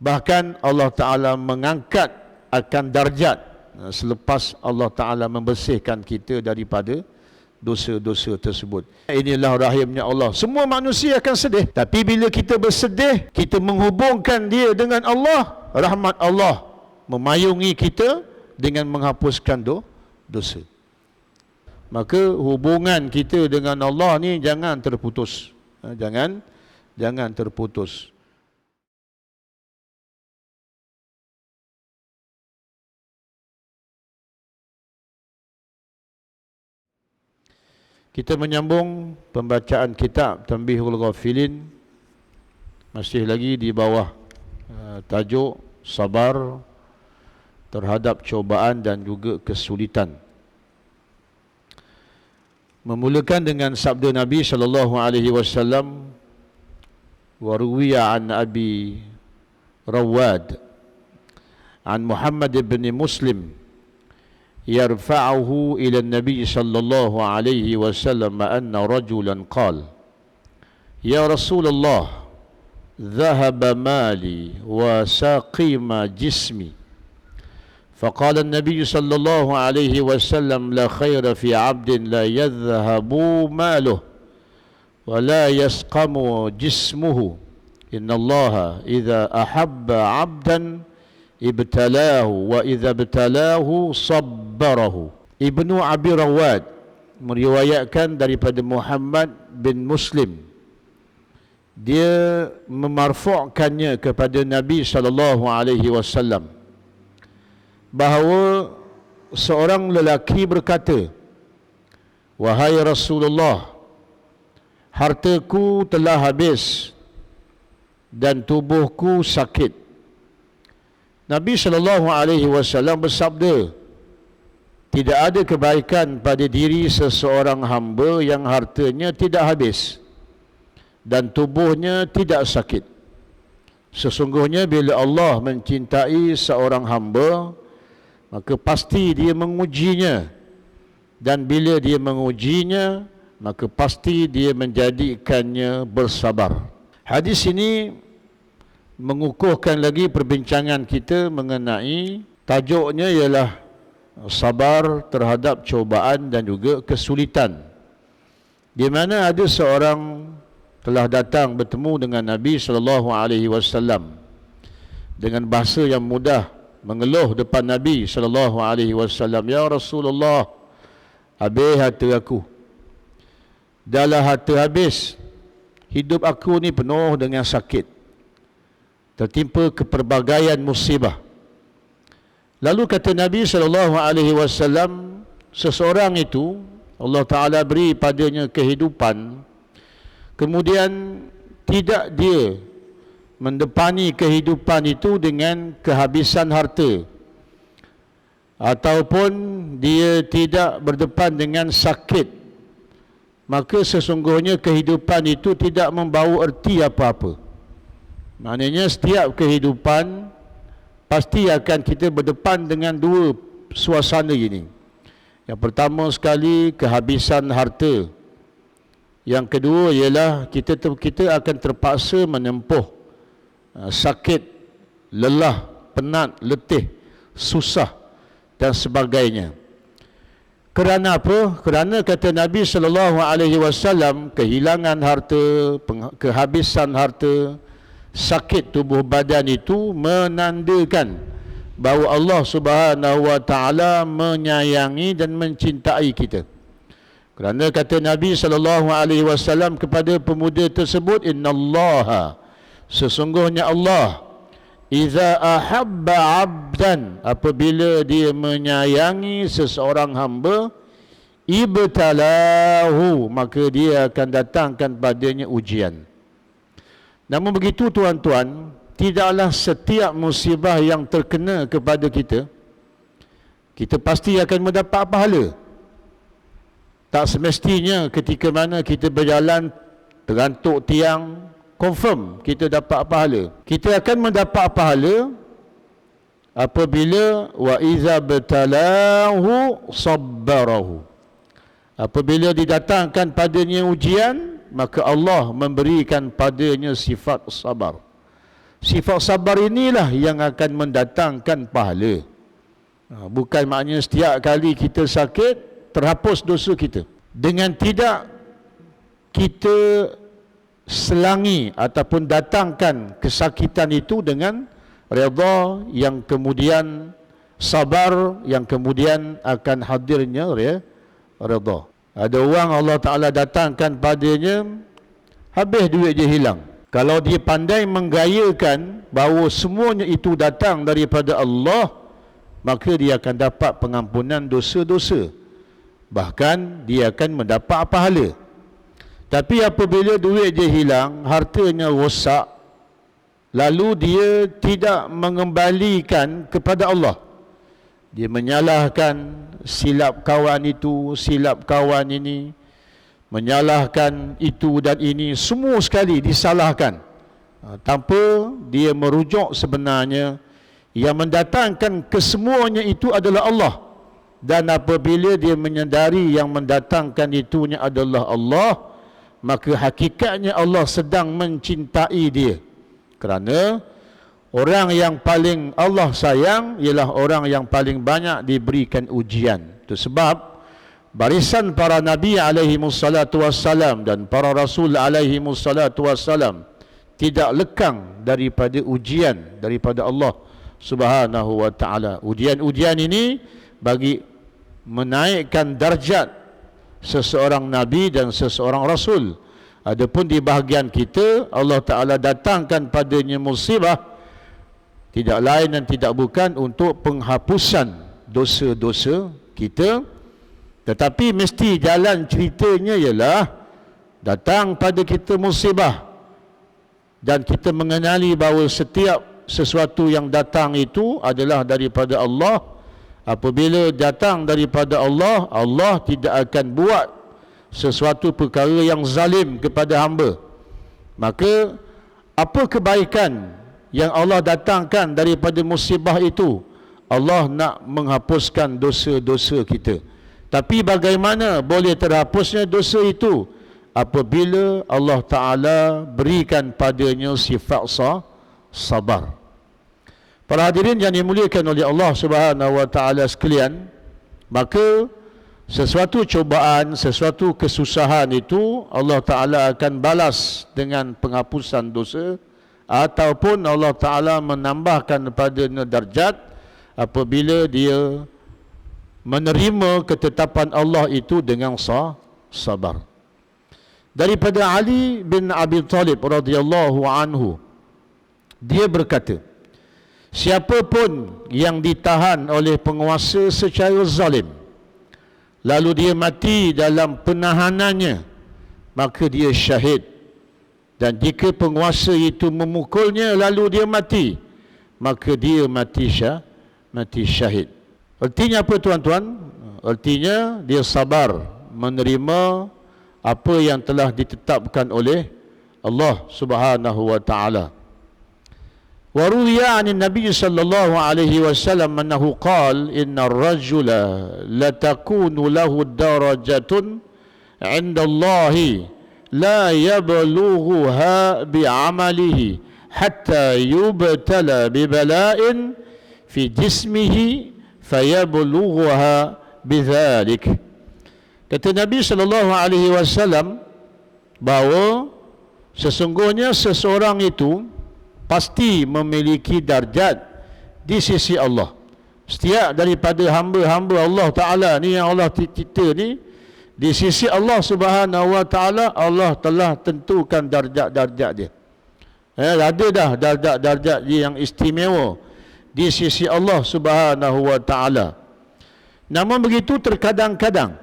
Bahkan Allah Ta'ala mengangkat akan darjat selepas Allah Ta'ala membersihkan kita daripada dosa-dosa tersebut. Inilah rahimnya Allah. Semua manusia akan sedih, tapi bila kita bersedih, kita menghubungkan dia dengan Allah, rahmat Allah memayungi kita dengan menghapuskan dosa. Maka hubungan kita dengan Allah ni jangan terputus. Jangan terputus. Kita menyambung pembacaan kitab Tanbihul Ghafilin, masih lagi di bawah tajuk sabar terhadap cobaan dan juga kesulitan. Memulakan dengan sabda Nabi sallallahu alaihi wasallam, wa ruwiya an Abi Rawad an Muhammad bin Muslim يرفعه إلى النبي صلى الله عليه وسلم أن رجلا قال يا رسول الله ذهب مالي وساقيم جسمي فقال النبي صلى الله عليه وسلم لا خير في عبد لا يذهب ماله ولا يسقم جسمه إن الله إذا أحب عبدا ibtalahu wa idza ibtalahu sabbarahu. Ibnu Abi Rawad meriwayatkan daripada Muhammad bin Muslim, dia memarfu'kannya kepada Nabi sallallahu alaihi wasallam bahawa seorang lelaki berkata, wahai Rasulullah, hartaku telah habis dan tubuhku sakit. Nabi SAW bersabda, tidak ada kebaikan pada diri seseorang hamba yang hartanya tidak habis dan tubuhnya tidak sakit. Sesungguhnya bila Allah mencintai seorang hamba, maka pasti dia mengujinya, dan bila dia mengujinya, maka pasti dia menjadikannya bersabar. Hadis ini mengukuhkan lagi perbincangan kita mengenai tajuknya ialah sabar terhadap cobaan dan juga kesulitan, di mana ada seorang telah datang bertemu dengan Nabi SAW dengan bahasa yang mudah, mengeluh depan Nabi SAW, ya Rasulullah, habis harta aku, dahlah harta habis, hidup aku ni penuh dengan sakit, tertimpa keperbagaian musibah. Lalu kata Nabi SAW, seseorang itu Allah Ta'ala beri padanya kehidupan, kemudian tidak dia mendepani kehidupan itu dengan kehabisan harta, ataupun dia tidak berdepan dengan sakit, maka sesungguhnya kehidupan itu tidak membawa erti apa-apa. Maknanya setiap kehidupan pasti akan kita berdepan dengan dua suasana ini. Yang pertama sekali, kehabisan harta. Yang kedua ialah kita akan terpaksa menempuh sakit, lelah, penat, letih, susah dan sebagainya. Kerana apa? Kerana kata Nabi SAW, kehilangan harta, kehabisan harta, sakit tubuh badan itu menandakan bahawa Allah Subhanahu wa Ta'ala menyayangi dan mencintai kita. Kerana kata Nabi SAW kepada pemuda tersebut, innallaha, sesungguhnya Allah, iza ahabba abdan, apabila dia menyayangi seseorang hamba, ibtalahu, maka dia akan datangkan padanya ujian. Namun begitu tuan-tuan, tidaklah setiap musibah yang terkena kepada kita, kita pasti akan mendapat pahala. Tak semestinya ketika mana kita berjalan terantuk tiang, confirm kita dapat pahala. Kita akan mendapat pahala apabila wa iza batalahu sabbarahu. Apabila didatangkan padanya ujian, maka Allah memberikan padanya sifat sabar. Sifat sabar inilah yang akan mendatangkan pahala. Bukan maknanya setiap kali kita sakit, terhapus dosa kita. Dengan tidak kita selangi ataupun datangkan kesakitan itu dengan redha, yang kemudian sabar, yang kemudian akan hadirnya redha. Ada orang Allah Ta'ala datangkan padanya, habis duit dia hilang. Kalau dia pandai menggayakan bahawa semuanya itu datang daripada Allah, maka dia akan dapat pengampunan dosa-dosa. Bahkan dia akan mendapat pahala. Tapi apabila duit dia hilang, hartanya rosak, lalu dia tidak mengembalikan kepada Allah, dia menyalahkan silap kawan itu, silap kawan ini, menyalahkan itu dan ini, semua sekali disalahkan, tanpa dia merujuk sebenarnya yang mendatangkan kesemuanya itu adalah Allah. Dan apabila dia menyadari yang mendatangkan itunya adalah Allah, maka hakikatnya Allah sedang mencintai dia. Kerana orang yang paling Allah sayang ialah orang yang paling banyak diberikan ujian. Itu sebab barisan para Nabi alaihimussalatu wassalam dan para Rasul alaihimussalatu wassalam tidak lekang daripada ujian daripada Allah Subhanahu wa ta'ala. Ujian-ujian ini bagi menaikkan darjat seseorang Nabi dan seseorang Rasul. Adapun di bahagian kita, Allah Ta'ala datangkan padanya musibah tidak lain dan tidak bukan untuk penghapusan dosa-dosa kita. Tetapi mesti jalan ceritanya ialah datang pada kita musibah dan kita mengenali bahawa setiap sesuatu yang datang itu adalah daripada Allah. Apabila datang daripada Allah, Allah tidak akan buat sesuatu perkara yang zalim kepada hamba. Maka apa kebaikan yang Allah datangkan daripada musibah itu? Allah nak menghapuskan dosa-dosa kita. Tapi bagaimana boleh terhapusnya dosa itu? Apabila Allah Ta'ala berikan padanya sifat sabar. Para hadirin yang dimuliakan oleh Allah Subhanahu wa Ta'ala sekalian, maka sesuatu cobaan, sesuatu kesusahan itu Allah Ta'ala akan balas dengan penghapusan dosa, ataupun Allah Ta'ala menambahkan padanya darjat apabila dia menerima ketetapan Allah itu dengan sabar. Daripada Ali bin Abi Talib radhiyallahu anhu, dia berkata, siapapun yang ditahan oleh penguasa secara zalim, lalu dia mati dalam penahanannya, maka dia syahid. Dan jika penguasa itu memukulnya lalu dia mati, maka dia mati syahid. Artinya apa tuan-tuan? Artinya dia sabar menerima apa yang telah ditetapkan oleh Allah Subhanahu wa Ta'ala. Wa ruwiya 'anil Nabi sallallahu alaihi wasallam annahu qala innar rajula latakunu lahu darajatun 'inda Allahi la yablughuha bi'amalihi hatta yubtala bibala'in fi jismihi fayablughuha bidzalik. Kata Nabi sallallahu alaihi wasallam bahawa sesungguhnya seseorang itu pasti memiliki darjat di sisi Allah. Setiap daripada hamba-hamba Allah Ta'ala ni yang Allah cipta ni, di sisi Allah Subhanahu wa Ta'ala, Allah telah tentukan darjat-darjat dia. Ada dah darjat-darjat dia yang istimewa di sisi Allah Subhanahu wa Ta'ala. Namun begitu terkadang-kadang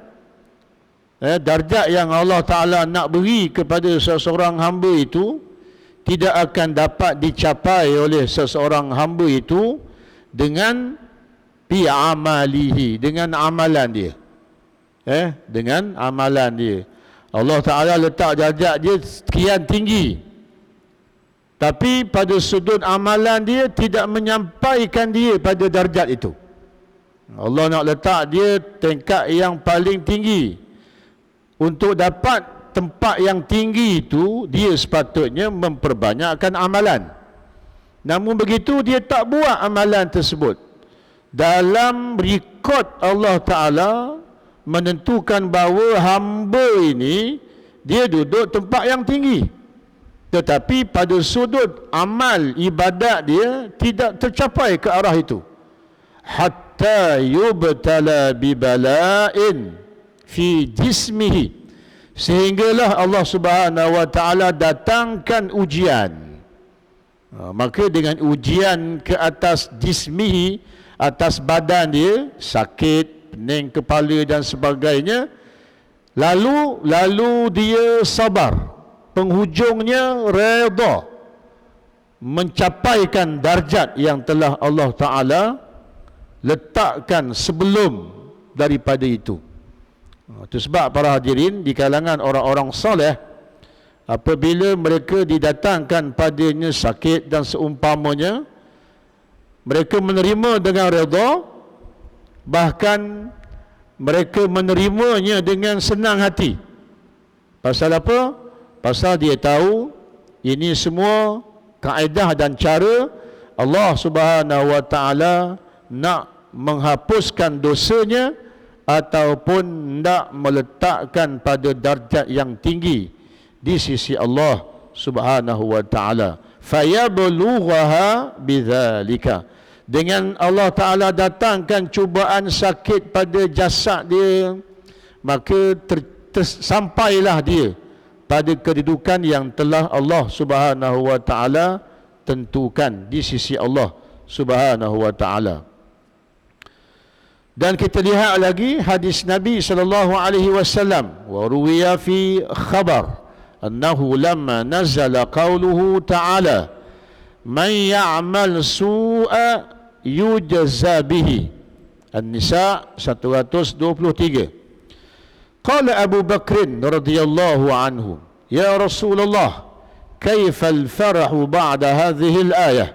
darjat yang Allah Ta'ala nak beri kepada seseorang hamba itu tidak akan dapat dicapai oleh seseorang hamba itu dengan bi'amalihi, dengan amalan dia. Dengan amalan dia. Allah Ta'ala letak darjat dia sekian tinggi, tapi pada sudut amalan dia tidak menyampaikan dia pada darjat itu. Allah nak letak dia tingkat yang paling tinggi. Untuk dapat tempat yang tinggi itu, dia sepatutnya memperbanyakkan amalan. Namun begitu dia tak buat amalan tersebut. Dalam rekod Allah Ta'ala menentukan bahawa hamba ini dia duduk tempat yang tinggi, tetapi pada sudut amal ibadat dia tidak tercapai ke arah itu. Hatta yubtala bibala'in fi jismihi, sehinggalah Allah Subhanahu wa Ta'ala datangkan ujian. Maka dengan ujian ke atas jismihi, atas badan dia, sakit, pening kepala dan sebagainya, lalu dia sabar, penghujungnya redha, mencapaikan darjat yang telah Allah Ta'ala letakkan sebelum daripada itu. Itu sebab para hadirin, di kalangan orang-orang soleh, apabila mereka didatangkan padanya sakit dan seumpamanya, mereka menerima dengan redha, bahkan mereka menerimanya dengan senang hati. Pasal apa? Pasal dia tahu ini semua kaedah dan cara Allah Subhanahu wa Ta'ala nak menghapuskan dosanya ataupun nak meletakkan pada darjat yang tinggi di sisi Allah Subhanahu wa Ta'ala. Fayablughaha bidzalika, dengan Allah Ta'ala datangkan cubaan sakit pada jasad dia, maka sampailah dia pada kedudukan yang telah Allah Subhanahu wa Ta'ala tentukan di sisi Allah Subhanahu wa Ta'ala. Dan kita lihat lagi hadis Nabi sallallahu alaihi wasallam, wa ruwiya fi khabar annahu lamma nazala qawluhu ta'ala man ya'mal su'a yujza bihi, An-Nisa 123. Qala Abu Bakr radhiyallahu anhu, ya Rasulullah, kaifa al-farahu ba'da hadhihi al-ayah?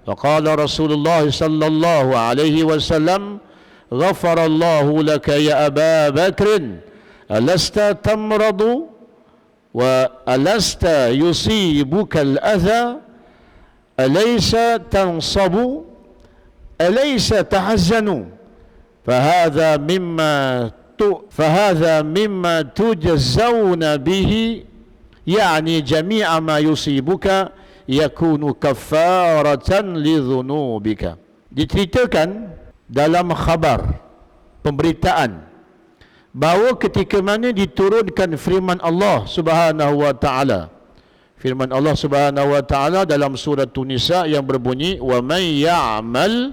Faqala Rasulullah sallallahu alaihi wasallam, ghafarallahu laka ya Aba Bakr, alasta tamradu wa alasta yusibuka al-adha, alaysa tansabu, alaysa tahazzanu, fahadha mimma tujzawna bihi, yani jami'a ma yusibuka yakunu kaffaratan lidhunubika. Diceritakan dalam khabar, pemberitaan, bahawa ketika mana diturunkan firman Allah Subhanahu wa Ta'ala, firman Allah Subhanahu wa Ta'ala dalam surah An-Nisa yang berbunyi, wa man ya'mal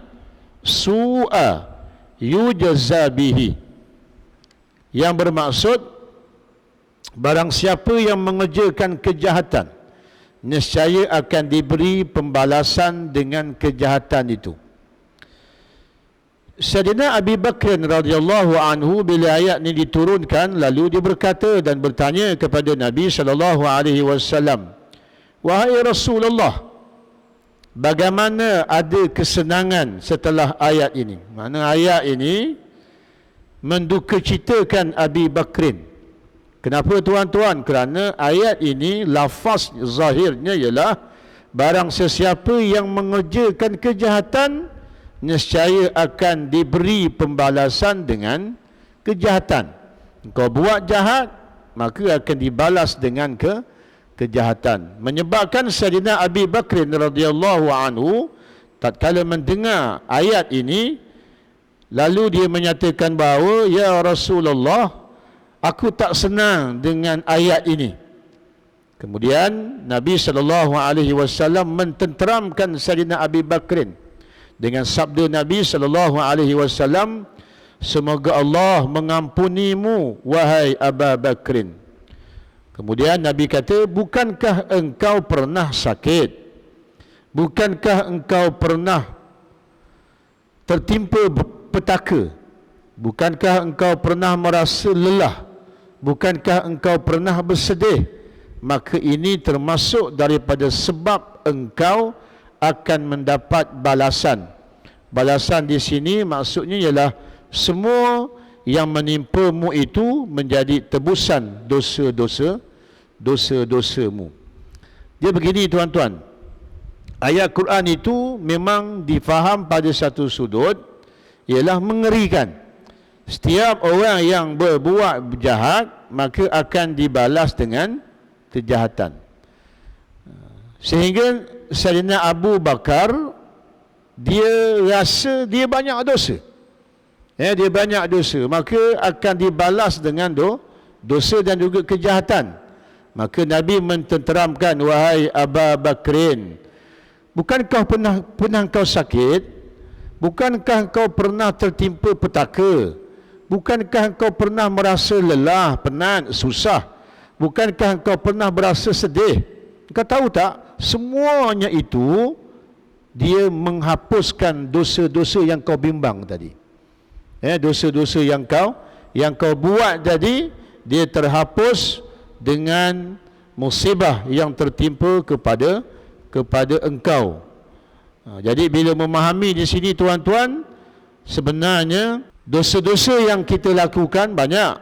su'a yujza bihi, yang bermaksud barang siapa yang mengerjakan kejahatan, nescaya akan diberi pembalasan dengan kejahatan itu. Sayyidina Abi Bakr radhiyallahu anhu, bila ayat ini diturunkan, lalu dia berkata dan bertanya kepada Nabi sallallahu alaihi wasallam, wahai Rasulullah, bagaimana ada kesenangan setelah ayat ini? Mana ayat ini mendukacitakan Abi Bakrin. Kenapa tuan-tuan? Kerana ayat ini lafaz zahirnya ialah barang sesiapa yang mengerjakan kejahatan, nescaya akan diberi pembalasan dengan kejahatan. Kau buat jahat, maka akan dibalas dengan kejahatan. Menyebabkan Sayyidina Abi Bakr radhiyallahu anhu tatkala mendengar ayat ini, lalu dia menyatakan bahawa, ya Rasulullah, aku tak senang dengan ayat ini. Kemudian Nabi SAW mententeramkan Sayyidina Abi Bakr dengan sabda Nabi SAW, semoga Allah mengampunimu wahai Aba Bakrin. Kemudian Nabi kata, bukankah engkau pernah sakit? Bukankah engkau pernah tertimpa petaka? Bukankah engkau pernah merasa lelah? Bukankah engkau pernah bersedih? Maka ini termasuk daripada sebab engkau akan mendapat balasan. Balasan di sini maksudnya ialah semua yang menimpamu itu menjadi tebusan dosa-dosamu. Dia begini tuan-tuan, Ayat Quran itu memang difaham pada satu sudut, ialah mengerikan. Setiap orang yang berbuat jahat, maka akan dibalas dengan kejahatan. Sehingga Sayyidina Abu Bakar, dia rasa dia banyak dosa. Dia banyak dosa, maka akan dibalas dengan dosa dan juga kejahatan. Maka Nabi mententeramkan, wahai Abu Bakrin, bukankah pernah kau sakit? Bukankah kau pernah tertimpa petaka? Bukankah kau pernah merasa lelah, penat, susah? Bukankah kau pernah berasa sedih? Kau tahu tak, semuanya itu dia menghapuskan dosa-dosa yang kau bimbang tadi. Dosa-dosa yang kau buat tadi, dia terhapus dengan musibah yang tertimpa kepada engkau. Jadi bila memahami di sini tuan-tuan, sebenarnya dosa-dosa yang kita lakukan banyak,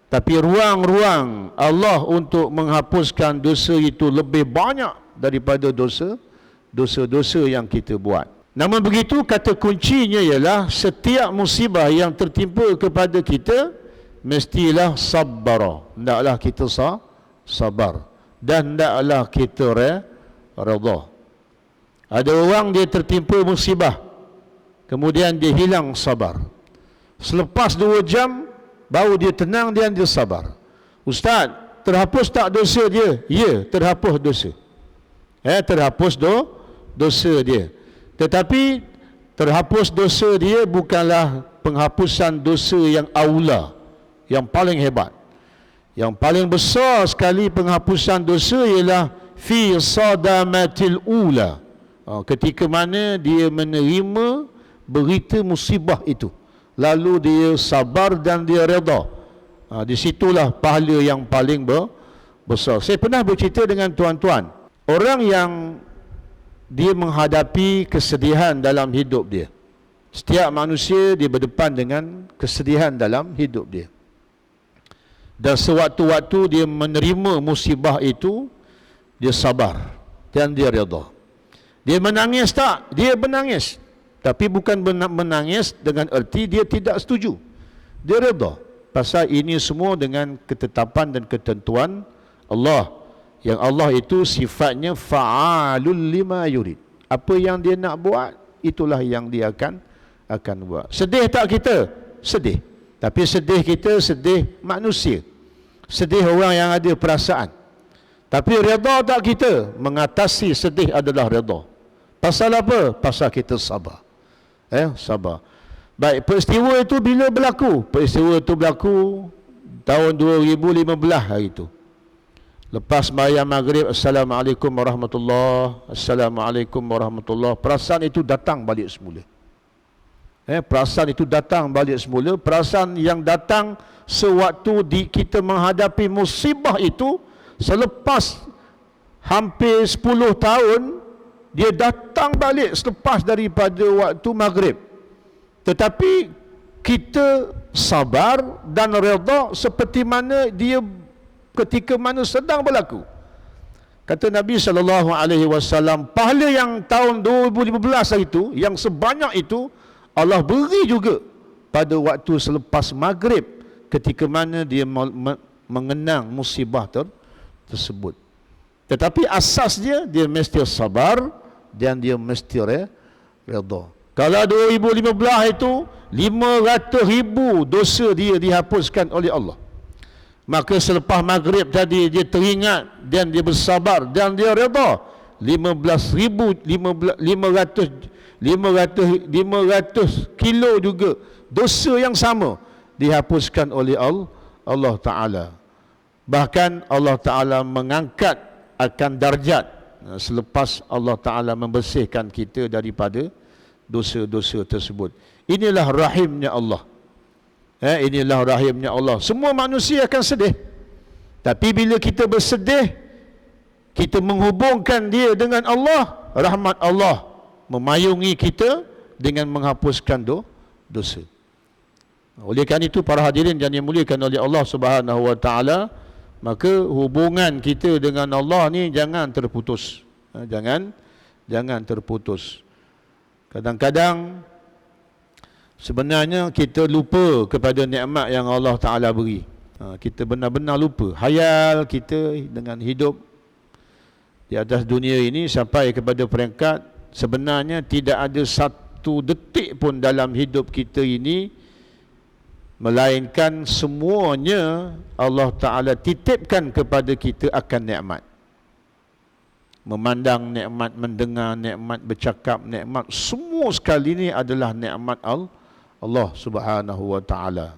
tapi ruang-ruang Allah untuk menghapuskan dosa itu lebih banyak daripada dosa-dosa yang kita buat. Namun begitu, kata kuncinya ialah setiap musibah yang tertimpa kepada kita, mestilah sabar. Hendaklah kita sabar. Dan hendaklah kita redha. Ada orang dia tertimpa musibah, kemudian dia hilang sabar. Selepas 2 jam, baru dia tenang dan dia sabar. Ustaz, terhapus tak dosa dia? Ya, terhapus dosa. Terhapus dosa dia. Tetapi terhapus dosa dia bukanlah penghapusan dosa yang aula, yang paling hebat. Yang paling besar sekali penghapusan dosa ialah fi sadamatil ula, ketika mana dia menerima berita musibah itu, lalu dia sabar dan dia redha. Di situlah pahala yang paling besar. Saya pernah bercerita dengan tuan-tuan, orang yang dia menghadapi kesedihan dalam hidup dia. Setiap manusia dia berdepan dengan kesedihan dalam hidup dia. Dan sewaktu-waktu dia menerima musibah itu, dia sabar dan dia redha. Dia menangis tak? Dia menangis. Tapi bukan menangis dengan erti dia tidak setuju. Dia redha. Pasal ini semua dengan ketetapan dan ketentuan Allah. Yang Allah itu sifatnya fa'alul lima yurid. Apa yang dia nak buat, itulah yang dia akan buat. Sedih tak kita? Sedih. Tapi sedih kita sedih manusia. Sedih orang yang ada perasaan. Tapi redha tak kita? Mengatasi sedih adalah redha. Pasal apa? Pasal kita sabar. Sabar. Baik, peristiwa itu bila berlaku? Peristiwa itu berlaku tahun 2015 hari itu. Lepas sembahyang maghrib, Assalamualaikum warahmatullahi, Assalamualaikum warahmatullahi, perasaan itu datang balik semula. Perasaan itu datang balik semula. Perasaan yang datang sewaktu kita menghadapi musibah itu, selepas hampir 10 tahun, dia datang balik selepas daripada waktu maghrib. Tetapi kita sabar dan redha seperti mana dia ketika mana sedang berlaku. Kata Nabi SAW, pahala yang tahun 2015 itu, yang sebanyak itu, Allah beri juga pada waktu selepas maghrib, ketika mana dia mengenang musibah tersebut. Tetapi asas dia mesti sabar dan dia mesti redha. Kalau 2015 itu 500,000 dosa dia dihapuskan oleh Allah, maka selepas maghrib tadi dia teringat dan dia bersabar dan dia redha, 500 kilo juga dosa yang sama dihapuskan oleh Allah Ta'ala. Bahkan Allah Ta'ala mengangkat akan darjat selepas Allah Ta'ala membersihkan kita daripada dosa-dosa tersebut. Inilah rahimnya Allah. Inilah rahimnya Allah. Semua manusia akan sedih. Tapi bila kita bersedih, kita menghubungkan dia dengan Allah, rahmat Allah memayungi kita dengan menghapuskan dosa. Oleh kerana itu, para hadirin yang dimuliakan oleh Allah Subhanahu wa taala, maka hubungan kita dengan Allah ni jangan terputus. Jangan terputus. Kadang-kadang sebenarnya kita lupa kepada nikmat yang Allah Ta'ala beri. Kita benar-benar lupa. Hayal kita dengan hidup di atas dunia ini sampai kepada peringkat sebenarnya tidak ada satu detik pun dalam hidup kita ini melainkan semuanya Allah Ta'ala titipkan kepada kita akan nikmat. Memandang nikmat, mendengar nikmat, bercakap nikmat, semua sekali ini adalah nikmat Allah Subhanahu wa Ta'ala.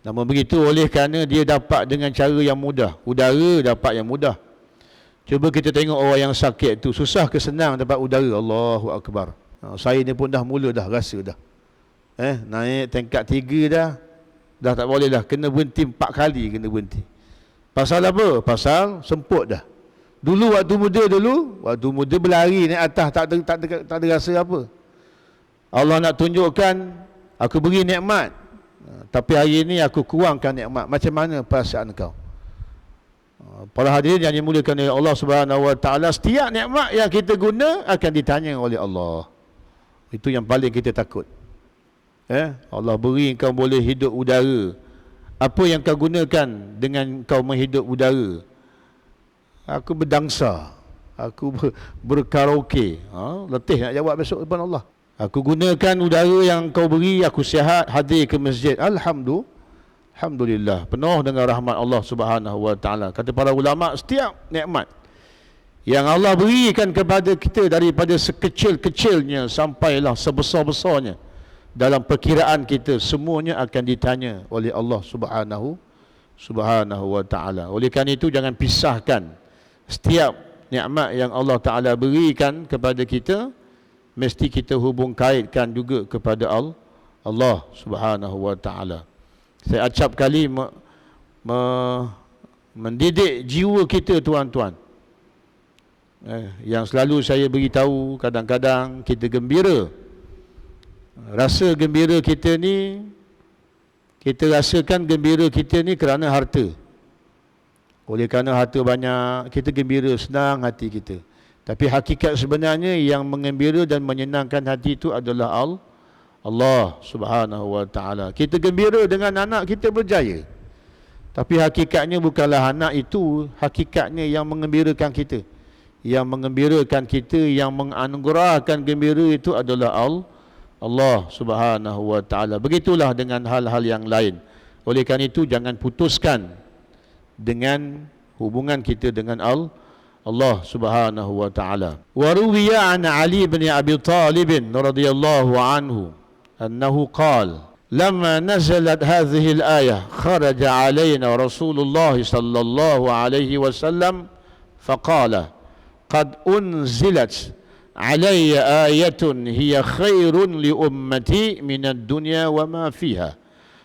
Namun begitu, oleh kerana dia dapat dengan cara yang mudah. Udara dapat yang mudah. Cuba kita tengok orang yang sakit tu, susah ke senang dapat udara. Allahu Akbar. Saya ni pun dah mula dah rasa dah. Naik tingkat 3 dah tak boleh dah. Kena berhenti 4 kali kena berhenti. Pasal apa? Pasal semput dah. Dulu waktu muda berlari naik atas tak ada rasa apa. Allah nak tunjukkan aku beri nikmat, tapi hari ini aku kurangkan nikmat. Macam mana perasaan kau? Para hadirin yang dimuliakan oleh Allah Subhanahu wa Ta'ala, setiap nikmat yang kita guna akan ditanya oleh Allah. Itu yang paling kita takut. Allah beri kau boleh hidup udara. Apa yang kau gunakan dengan kau menghidup udara? Aku berdangsa, aku berkaraoke. Letih nak jawab besok depan Allah. Aku gunakan udara yang kau beri, aku sihat, hadir ke masjid. Alhamdulillah, penuh dengan rahmat Allah Subhanahu wa Ta'ala. Kata para ulama, setiap nikmat yang Allah berikan kepada kita, daripada sekecil-kecilnya sampailah sebesar-besarnya, dalam perkiraan kita semuanya akan ditanya oleh Allah Subhanahu wa Ta'ala. Oleh kerana itu jangan pisahkan setiap nikmat yang Allah Ta'ala berikan kepada kita, mesti kita hubung kaitkan juga kepada Allah Subhanahu wa Ta'ala. Saya acap kali mendidik jiwa kita, tuan-tuan. Yang selalu saya beritahu, kadang-kadang kita gembira. Rasa gembira kita ni, kita rasakan gembira kita ni kerana harta. Oleh kerana harta banyak, kita gembira, senang hati kita. Tapi hakikat sebenarnya yang mengembira dan menyenangkan hati itu adalah Allah Subhanahu wa Ta'ala. Kita gembira dengan anak kita berjaya, tapi hakikatnya bukanlah anak itu hakikatnya yang mengembirakan kita. Yang mengembirakan kita, yang menganugerahkan gembira itu adalah Allah Subhanahu wa Ta'ala. Begitulah dengan hal-hal yang lain. Oleh kerana itu jangan putuskan dengan hubungan kita dengan Allah Subhanahu wa Ta'ala. Wa ruwiya an Ali bin Abi Talib radhiyallahu anhu annahu qala lamma nazalat hadhihi al-ayah kharaja alaina Rasulullah sallallahu alaihi wasallam faqala qad unzilat alayya ayatun hiya khairun li ummati min ad-dunya wa ma fiha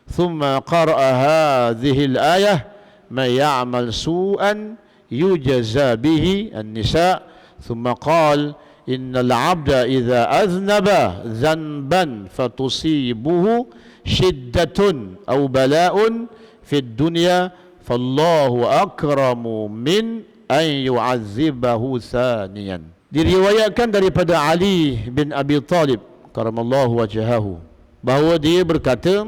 thumma qara'a hadhihi al-ayah ما يعمل سوءا يجزى به النساء ثم قال إن العبد إذا أذنب ذنبا فتصيبه شدة أو بلاء في الدنيا فالله أكرم من أن يعذبه ثانيا. Diriwayatkan daripada Ali bin Abi Talib karamallahu wajhahu bahawa dia berkata,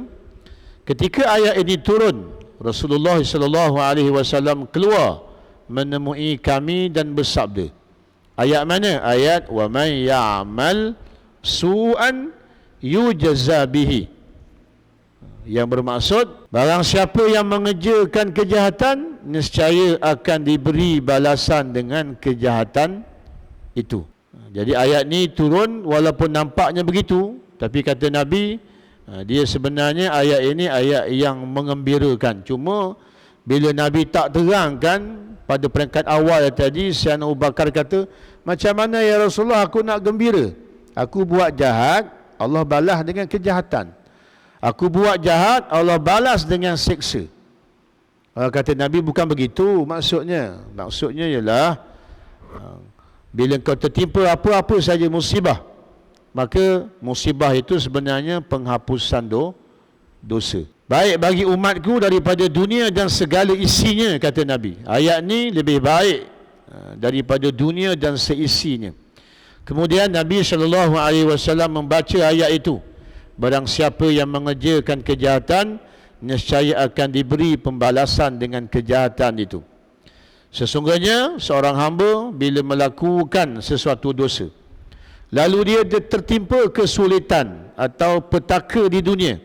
ketika ayat ini turun, Rasulullah sallallahu alaihi wasallam keluar menemui kami dan bersabda. Ayat mana? Ayat wa man ya'mal su'an yujza bihi. Yang bermaksud barang siapa yang mengerjakan kejahatan nescaya akan diberi balasan dengan kejahatan itu. Jadi ayat ni turun walaupun nampaknya begitu, tapi kata Nabi, dia sebenarnya ayat ini ayat yang mengembirakan. Cuma bila Nabi tak terangkan pada peringkat awal tadi, Sayyidina Abu Bakar kata, macam mana ya Rasulullah aku nak gembira? Aku buat jahat, Allah balas dengan kejahatan. Aku buat jahat, Allah balas dengan siksa. Kata Nabi, bukan begitu maksudnya. Maksudnya ialah bila kau tertimpa apa-apa saja musibah, maka musibah itu sebenarnya penghapusan dosa. Baik bagi umatku daripada dunia dan segala isinya, kata Nabi. Ayat ni lebih baik daripada dunia dan seisinya. Kemudian Nabi SAW membaca ayat itu. Barang siapa yang mengerjakan kejahatan, nescaya akan diberi pembalasan dengan kejahatan itu. Sesungguhnya seorang hamba bila melakukan sesuatu dosa, lalu dia tertimpa kesulitan atau petaka di dunia,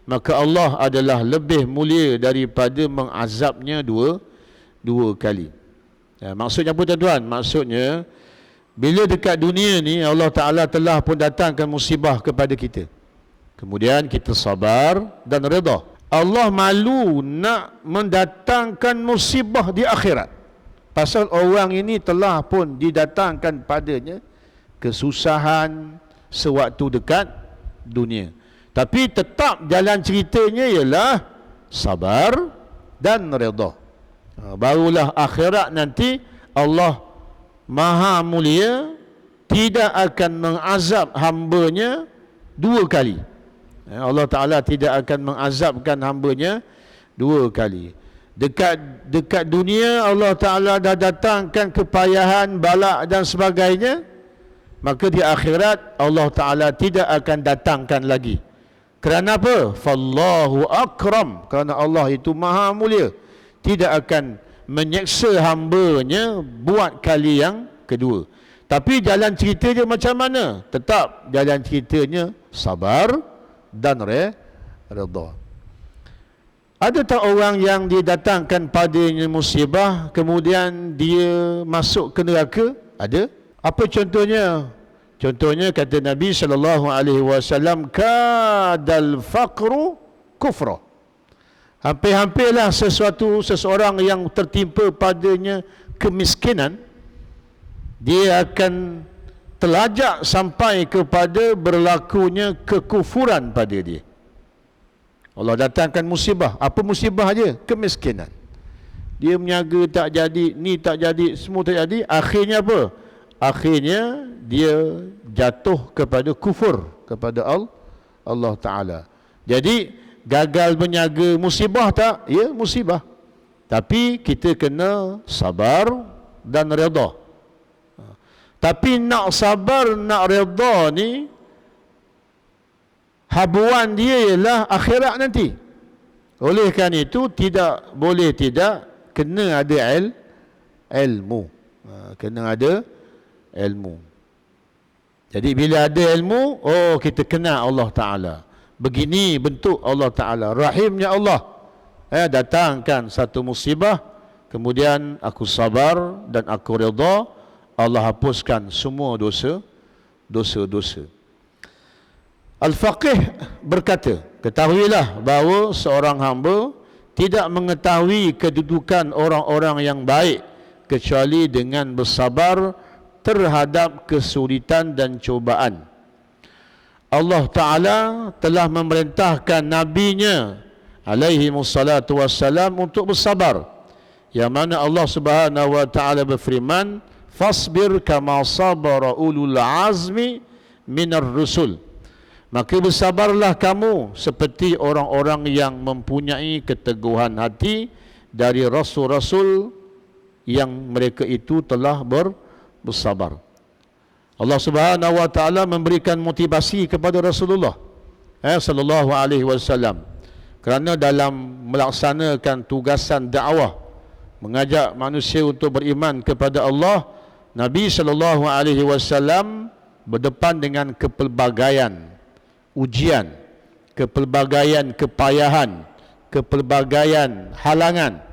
maka Allah adalah lebih mulia daripada mengazabnya dua kali. Maksudnya apa tuan-tuan? Maksudnya bila dekat dunia ni Allah Ta'ala telah pun datangkan musibah kepada kita, kemudian kita sabar dan redha. Allah malu nak mendatangkan musibah di akhirat, pasal orang ini telah pun didatangkan padanya kesusahan sewaktu dekat dunia. Tapi tetap jalan ceritanya ialah sabar dan redha. Barulah akhirat nanti Allah Maha mulia tidak akan mengazab hambanya dua kali. Allah Ta'ala tidak akan mengazabkan hambanya dua kali. Dekat dunia Allah Ta'ala dah datangkan kepayahan, balak dan sebagainya, maka di akhirat Allah Ta'ala tidak akan datangkan lagi. Kerana apa? Fallahu akram. Kerana Allah itu maha mulia, tidak akan menyeksa hambanya buat kali yang kedua. Tapi jalan ceritanya macam mana? Tetap jalan ceritanya sabar dan redha. Ada tak orang yang didatangkan padanya musibah kemudian dia masuk ke neraka? Ada. Apa contohnya? Contohnya kata Nabi SAW, kadal faqru kufra. Hampir-hampirlah seseorang yang tertimpa padanya kemiskinan, dia akan terlajak sampai kepada berlakunya kekufuran pada dia. Allah datangkan musibah. Apa musibah dia? Kemiskinan. Dia meniaga tak jadi, ni tak jadi, semua tak jadi. Akhirnya apa? Akhirnya dia jatuh kepada kufur kepada Allah Ta'ala. Jadi gagal berniaga musibah tak? Ya, musibah. Tapi kita kena sabar dan redha. Tapi nak sabar, nak redha ni, habuan dia ialah akhirat nanti. Oleh kerana itu tidak boleh tidak kena ada ilmu. Kena ada ilmu. Jadi bila ada ilmu, oh kita kenal Allah Ta'ala. Begini bentuk Allah Ta'ala, rahimnya Allah. Datangkan satu musibah, kemudian aku sabar dan aku redha, Allah hapuskan semua dosa-dosa. Al-Faqih berkata, ketahuilah bahawa seorang hamba tidak mengetahui kedudukan orang-orang yang baik kecuali dengan bersabar terhadap kesulitan dan cubaan. Allah Ta'ala telah memerintahkan Nabi-Nya alaihi wassalatu wassalam untuk bersabar, yang mana Allah Subhanahu wa Ta'ala berfirman, fasbir kama sabara ulul azmi minar rusul. Maka bersabarlah kamu seperti orang-orang yang mempunyai keteguhan hati dari rasul-rasul yang mereka itu telah bersabar. Allah Subhanahu wa Ta'ala memberikan motivasi kepada Rasulullah sallallahu alaihi wasallam, kerana dalam melaksanakan tugasan dakwah mengajak manusia untuk beriman kepada Allah, Nabi sallallahu alaihi wasallam berdepan dengan kepelbagaian ujian, kepelbagaian kepayahan, kepelbagaian halangan.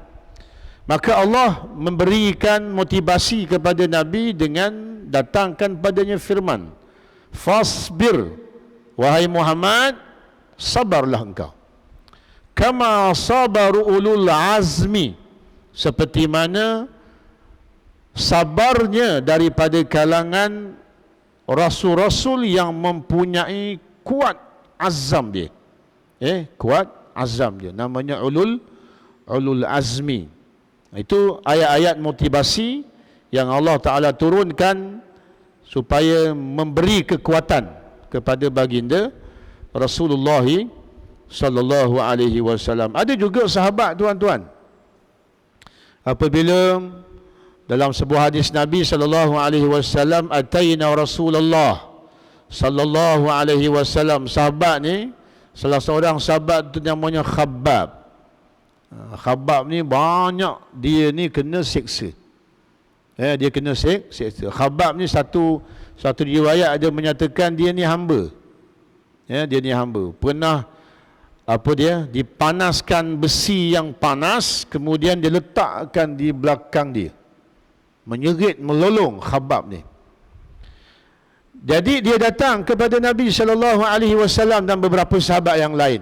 Maka Allah memberikan motivasi kepada Nabi dengan datangkan padanya firman, fasbir, wahai Muhammad, sabarlah engkau, kama sabaru ulul azmi, seperti mana sabarnya daripada kalangan rasul-rasul yang mempunyai kuat azam dia. Kuat azam dia, namanya ulul azmi. Itu ayat-ayat motivasi yang Allah Ta'ala turunkan supaya memberi kekuatan kepada baginda Rasulullah sallallahu alaihi wasallam. Ada juga sahabat tuan-tuan, apabila Dalam sebuah hadis Nabi sallallahu alaihi wasallam, ataina Rasulullah sallallahu alaihi wasallam. Sahabat ni, salah seorang sahabat tu namanya Khabbab. Khabbab ni banyak dia ni kena siksa. Dia kena siksa. Khabbab ni satu riwayat ada menyatakan dia ni hamba. Dia ni hamba. Pernah dipanaskan besi yang panas, kemudian dia letakkan di belakang dia. Menyerit melolong Khabbab ni. Jadi dia datang kepada Nabi sallallahu alaihi wasallam dan beberapa sahabat yang lain.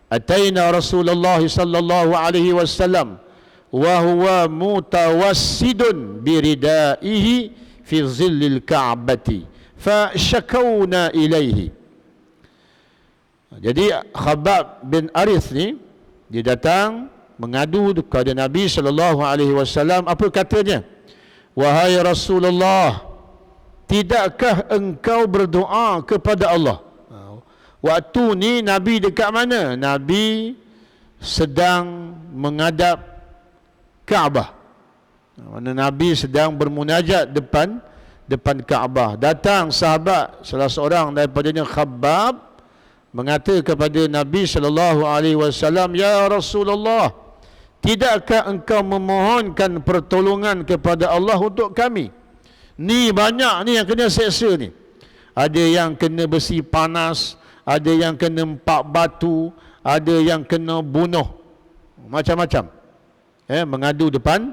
Ataina Rasulullah sallallahu alaihi wasallam wa huwa mutawassidun biridaihi fi zillil ka'bati fa syakawna ilaihi. Jadi Khabbab bin Arith ni dia datang mengadu kepada Nabi sallallahu alaihi wasallam. Apa katanya? Wahai Rasulullah, tidakkah engkau berdoa kepada Allah? Waktu ni Nabi dekat mana? Nabi sedang menghadap Kaabah. Mana Nabi sedang bermunajat depan Kaabah. Datang sahabat, salah seorang daripadanya Khabbab, mengata kepada Nabi sallallahu alaihi wasallam, ya Rasulullah, tidakkah engkau memohonkan pertolongan kepada Allah untuk kami? Ni banyak ni yang kena seksa ni. Ada yang kena besi panas, ada yang kena empak batu, ada yang kena bunuh, macam-macam. Mengadu depan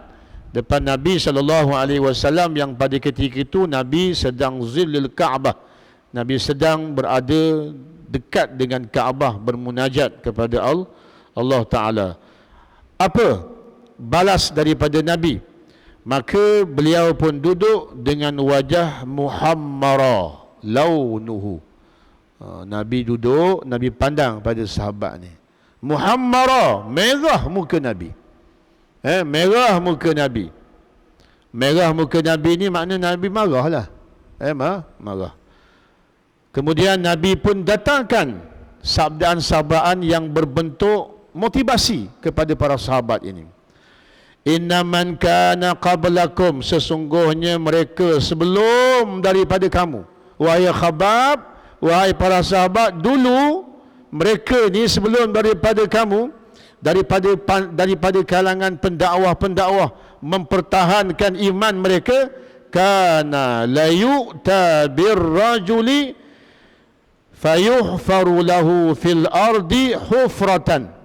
Nabi sallallahu alaihi wasallam, yang pada ketika itu Nabi sedang zillil Kaabah. Nabi sedang berada dekat dengan Kaabah bermunajat kepada Allah Taala. Apa balas daripada Nabi? Maka beliau pun duduk dengan wajah muhammara launuhu. Nabi duduk, Nabi pandang pada sahabat ni. Muhammara, merah muka Nabi. Merah muka Nabi. Merah muka Nabi ni makna Nabi marah lah. Marah. Kemudian Nabi pun datangkan sabdaan-sabdaan yang berbentuk motivasi kepada para sahabat ini. Innaman kana qablakum, sesungguhnya mereka sebelum daripada kamu. Wahai Khabbab, wahai para sahabat, dulu mereka ni sebelum daripada kamu, daripada kalangan pendakwah-pendakwah mempertahankan iman mereka, kana la yu'ta birrajuli fayuhfaru lahu fil ardi hufratan.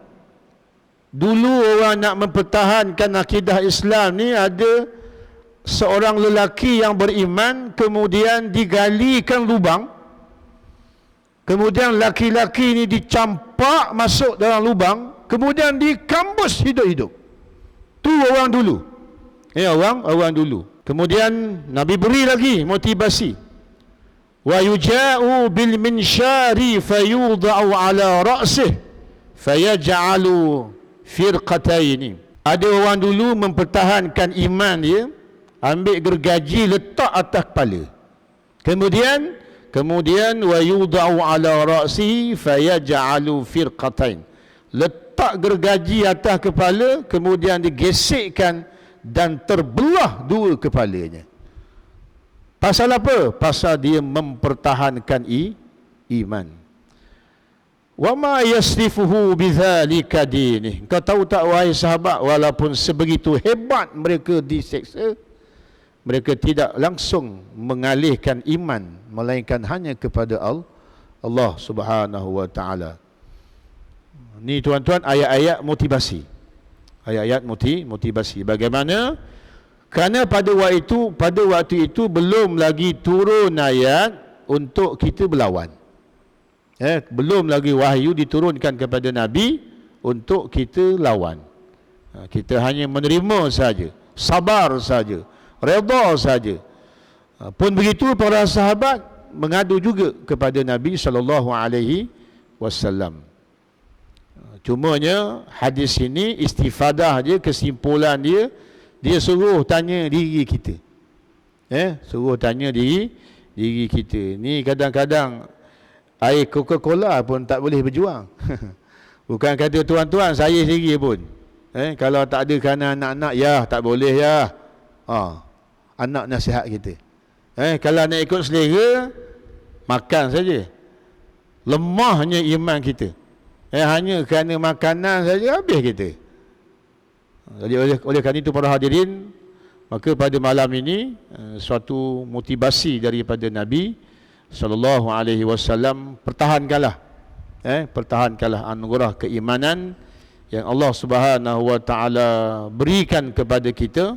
Dulu orang nak mempertahankan akidah Islam ni, ada seorang lelaki yang beriman, kemudian digalikan lubang, kemudian laki-laki ni dicampak masuk dalam lubang, kemudian dikambus hidup-hidup. Tu orang dulu. Orang dulu. Kemudian Nabi beri lagi motivasi. Wa yuja'u bil minsyari fayudha'u ala ra'sih fayaj'alu firqataini. Ada orang dulu mempertahankan iman dia, ambil gergaji letak atas kepala. Kemudian wa yudha'u ala ra'sihi fayaj'alu firqatain. Letak gergaji atas kepala, kemudian digesekkan dan terbelah dua kepalanya. Pasal apa? Pasal dia mempertahankan iman. Wa ma yasrifuhu bidzalika dinih. Kau tahu tak wahai sahabat, walaupun sebegitu hebat mereka diseksa, mereka tidak langsung mengalihkan iman, melainkan hanya kepada Allah Subhanahu wa taala. Ni tuan-tuan ayat-ayat motivasi. Ayat-ayat motivasi. Bagaimana? Kerana pada waktu itu belum lagi turun ayat untuk kita berlawan. Belum lagi wahyu diturunkan kepada Nabi untuk kita lawan. Kita hanya menerima saja, sabar saja, redha saja. Pun begitu para sahabat mengadu juga kepada Nabi sallallahu alaihi wasallam. Cumanya hadis ini istifadah dia, kesimpulan dia suruh tanya diri kita. Suruh tanya diri kita. Ni kadang-kadang air Coca-Cola pun tak boleh berjuang. Bukan kata tuan-tuan, saya sendiri pun. Kalau tak ada kerana anak-anak, ya tak boleh ya. Anak nasihat kita. Kalau nak ikut selera, makan saja. Lemahnya iman kita. Hanya kerana makanan saja habis kita. Jadi oleh kerana itu para hadirin, maka pada malam ini suatu motivasi daripada Nabi sallallahu alaihi wasallam, pertahankanlah anugerah keimanan yang Allah Subhanahu wa taala berikan kepada kita,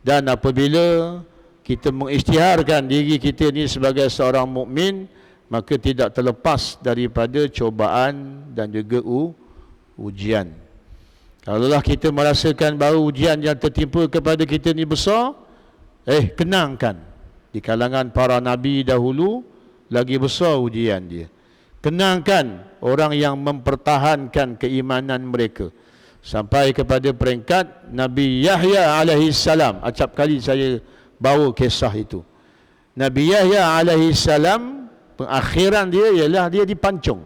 dan apabila kita mengisytiharkan diri kita ni sebagai seorang mukmin, maka tidak terlepas daripada cobaan dan juga ujian. Kalaulah kita merasakan bahawa ujian yang tertimpa kepada kita ni besar, kenangkan di kalangan para nabi dahulu lagi besar ujian dia. Kenangkan orang yang mempertahankan keimanan mereka sampai kepada peringkat Nabi Yahya alaihi salam. Acap kali saya bawa kisah itu. Nabi Yahya alaihi salam, pengakhiran dia ialah dia dipancung.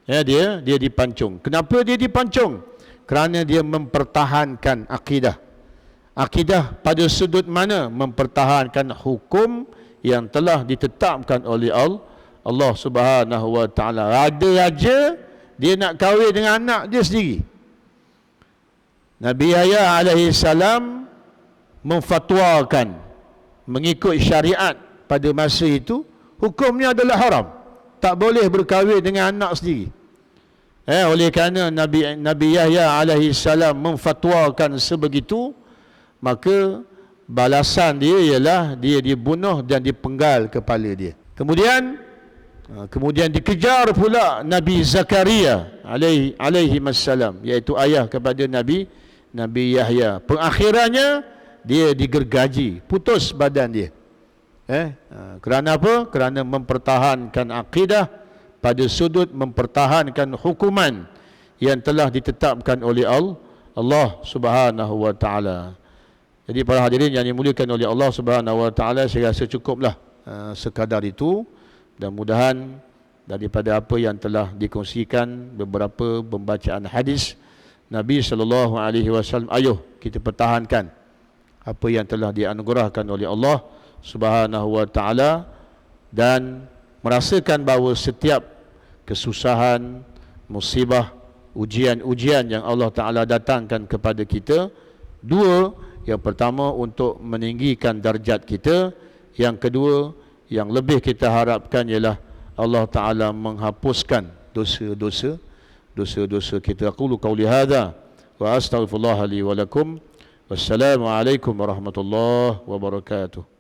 Dia dipancung. Kenapa dia dipancung? Kerana dia mempertahankan akidah. Akidah pada sudut mana? Mempertahankan hukum yang telah ditetapkan oleh Allah Subhanahu wa taala. Raja dia nak kahwin dengan anak dia sendiri. Nabi Yahya alaihi salam memfatwakan mengikut syariat pada masa itu, hukumnya adalah haram. Tak boleh berkahwin dengan anak sendiri. Oleh kerana Nabi Yahya alaihi salam memfatwakan sebegitu, maka balasan dia ialah dia dibunuh dan dipenggal kepala dia. Kemudian dikejar pula Nabi Zakaria alaihi wassalam, iaitu ayah kepada Nabi Yahya. Pengakhirannya dia digergaji, putus badan dia. Kerana apa? Kerana mempertahankan akidah pada sudut mempertahankan hukuman yang telah ditetapkan oleh Allah Subhanahu wa taala. Jadi para hadirin yang dimuliakan oleh Allah Subhanahu wa taala, saya rasa cukuplah sekadar itu. Dan mudahan daripada apa yang telah dikongsikan, beberapa pembacaan hadis Nabi sallallahu alaihi wasallam, ayo kita pertahankan apa yang telah dianugerahkan oleh Allah Subhanahu wa taala, dan merasakan bahawa setiap kesusahan, musibah, ujian-ujian yang Allah taala datangkan kepada kita, dua, yang pertama untuk meninggikan darjat kita, yang kedua yang lebih kita harapkan ialah Allah Ta'ala menghapuskan dosa-dosa kita. Aqulu qawli hadha wa astaghfirullah li wa lakum. Wassalamualaikum warahmatullahi wabarakatuh.